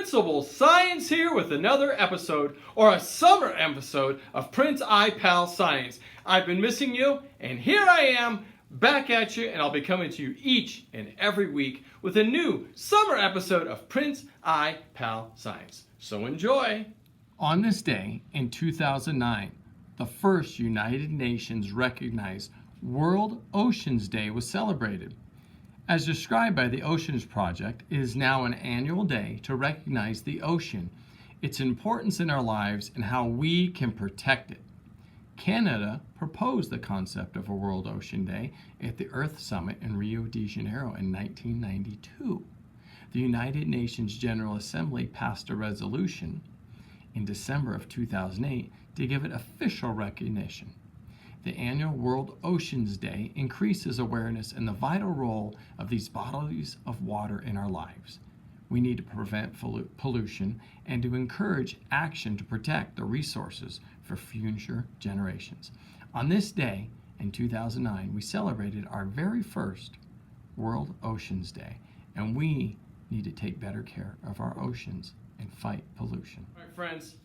Principal Science here with another episode, or a summer episode of Prince iPal Science. I've been missing you, and here I am, back at you, and I'll be coming to you each and every week with a new summer episode of Prince iPal Science. So enjoy! On this day in 2009, the first United Nations recognized World Oceans Day was celebrated. As described by the Oceans Project, it is now an annual day to recognize the ocean, its importance in our lives, and how we can protect it. Canada proposed the concept of a World Ocean Day at the Earth Summit in Rio de Janeiro in 1992. The United Nations General Assembly passed a resolution in December of 2008 to give it official recognition. The annual World Oceans Day increases awareness in the vital role of these bodies of water in our lives. We need to prevent pollution and to encourage action to protect the resources for future generations. On this day in 2009, we celebrated our very first World Oceans Day, and we need to take better care of our oceans and fight pollution. All right, friends,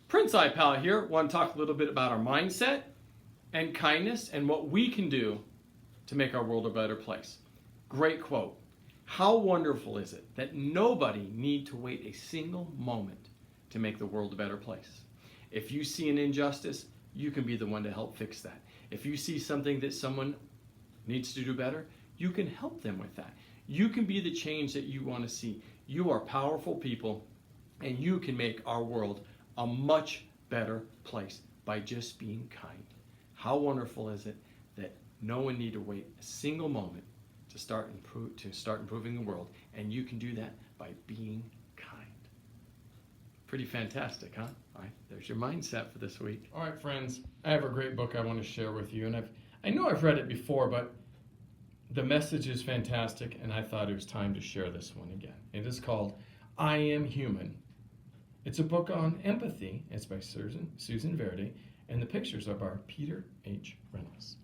Prince iPal here. Want to talk a little bit about our mindset and kindness and what we can do to make our world a better place. Great quote. How wonderful is it that nobody need to wait a single moment to make the world a better place? If you see an injustice, you can be the one to help fix that. If you see something that someone needs to do better, you can help them with that. You can be the change that you want to see. You are powerful people, and you can make our world a much better place by just being kind. How wonderful is it that no one need to wait a single moment to start improving the world, and you can do that by being kind. Pretty fantastic, huh? All right, there's your mindset for this week. All right, friends, I have a great book I want to share with you, and I know I've read it before, but the message is fantastic, and I thought it was time to share this one again. It is called I Am Human. It's a book on empathy. It's by Susan Verde, and the pictures are by Peter H. Reynolds.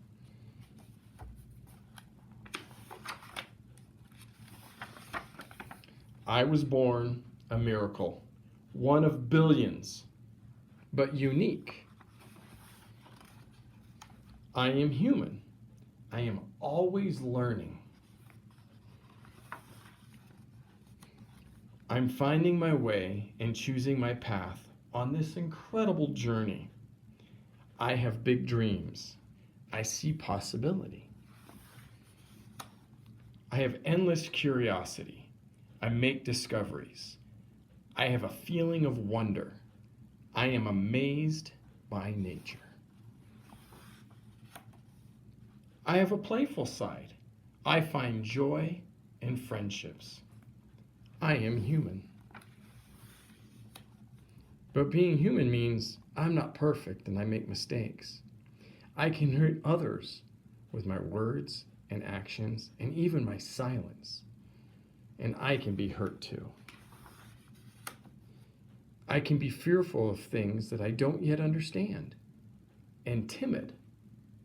I was born a miracle, one of billions, but unique. I am human. I am always learning. I'm finding my way and choosing my path on this incredible journey. I have big dreams. I see possibility. I have endless curiosity. I make discoveries. I have a feeling of wonder. I am amazed by nature. I have a playful side. I find joy in friendships. I am human. But being human means I'm not perfect and I make mistakes. I can hurt others with my words and actions and even my silence. And I can be hurt too. I can be fearful of things that I don't yet understand and timid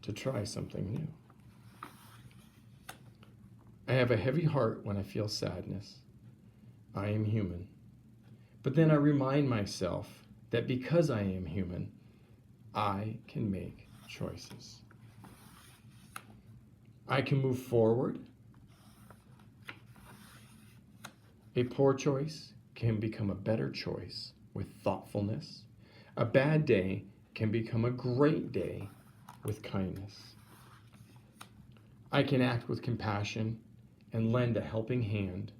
to try something new. I have a heavy heart when I feel sadness. I am human. But then I remind myself that because I am human, I can make choices. I can move forward. A poor choice can become a better choice with thoughtfulness. A bad day can become a great day with kindness. I can act with compassion and lend a helping hand.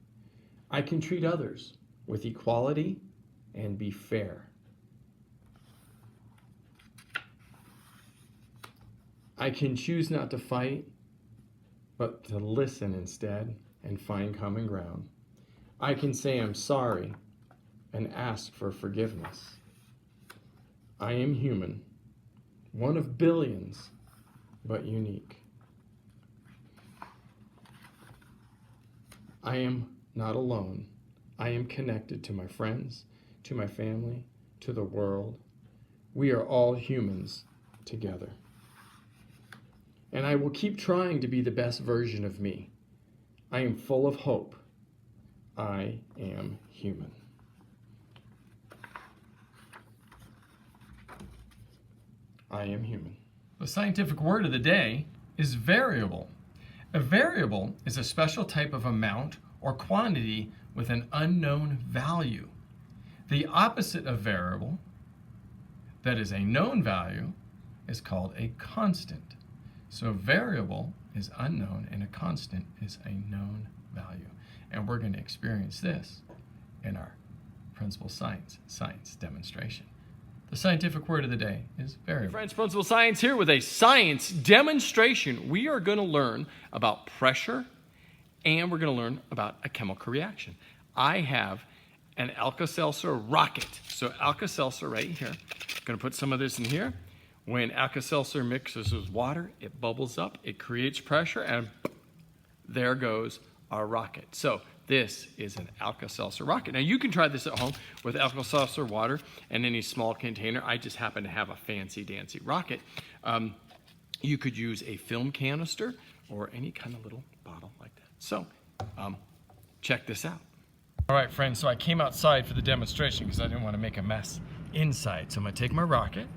I can treat others with equality and be fair. I can choose not to fight, but to listen instead and find common ground. I can say I'm sorry and ask for forgiveness. I am human, one of billions, but unique. I am not alone. I am connected to my friends, to my family, to the world. We are all humans together. And I will keep trying to be the best version of me. I am full of hope. I am human. I am human. The scientific word of the day is variable. A variable is a special type of amount or quantity with an unknown value. The opposite of variable, that is a known value, is called a constant. So variable is unknown and a constant is a known value. And we're going to experience this in our Principal Science demonstration. The scientific word of the day is variable. Friends, Principal Science here with a science demonstration. We are going to learn about pressure and we're going to learn about a chemical reaction. I have an Alka-Seltzer rocket. So Alka-Seltzer right here. I'm going to put some of this in here. When Alka-Seltzer mixes with water, it bubbles up, it creates pressure, and there goes our rocket. So this is an Alka-Seltzer rocket. Now you can try this at home with Alka-Seltzer water and any small container. I just happen to have a fancy dancy rocket. You could use a film canister or any kind of little bottle like that. So check this out. All right, friends, so I came outside for the demonstration because I didn't want to make a mess inside. So I'm going to take my rocket.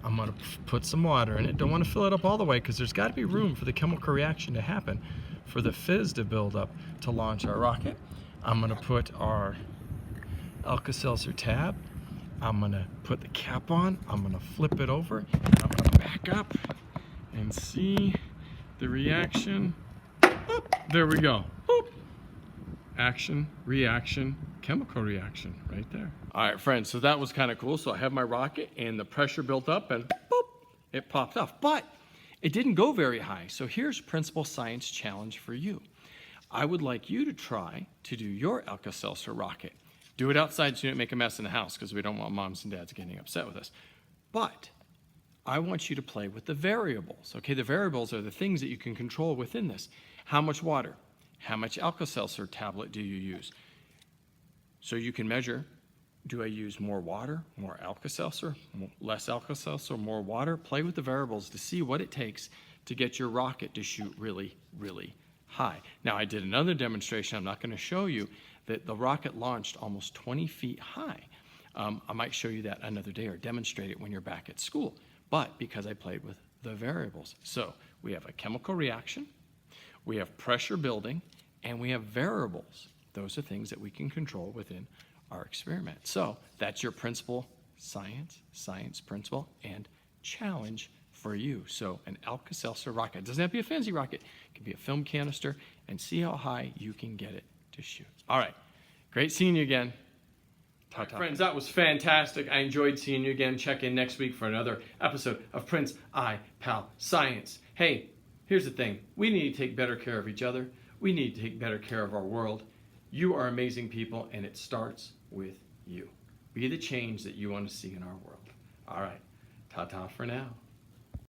I'm going to put some water in it. Don't want to fill it up all the way because there's got to be room for the chemical reaction to happen, for the fizz to build up to launch our rocket. I'm going to put our Alka-Seltzer tab. I'm going to put the cap on. I'm going to flip it over. And I'm going to back up and see the reaction. Boop. There we go. Boop. Action, reaction, chemical reaction right there. All right, friends, so that was kind of cool. So I have my rocket and the pressure built up and boop, it popped off. But it didn't go very high. So here's Principal Science challenge for you. I would like you to try to do your Alka-Seltzer rocket. Do it outside so you don't make a mess in the house because we don't want moms and dads getting upset with us. But I want you to play with the variables. Okay, the variables are the things that you can control within this. How much water? How much Alka-Seltzer tablet do you use? So you can measure, do I use more water, more Alka-Seltzer, less Alka-Seltzer, more water? Play with the variables to see what it takes to get your rocket to shoot really, really high. Now I did another demonstration, I'm not going to show you, that the rocket launched almost 20 feet high. I might show you that another day or demonstrate it when you're back at school, but because I played with the variables. So we have a chemical reaction, we have pressure building, and we have variables. Those are things that we can control within our experiment. So that's your Principal Science principle, and challenge for you. So an Alka-Seltzer rocket. It doesn't have to be a fancy rocket. It can be a film canister, and see how high you can get it to shoot. All right. Great seeing you again. Ta-ta. Friends, that was fantastic. I enjoyed seeing you again. Check in next week for another episode of Prince I-Pal Science. Hey, here's the thing. We need to take better care of each other. We need to take better care of our world. You are amazing people, and it starts with you. Be the change that you want to see in our world. All right. Ta-ta for now.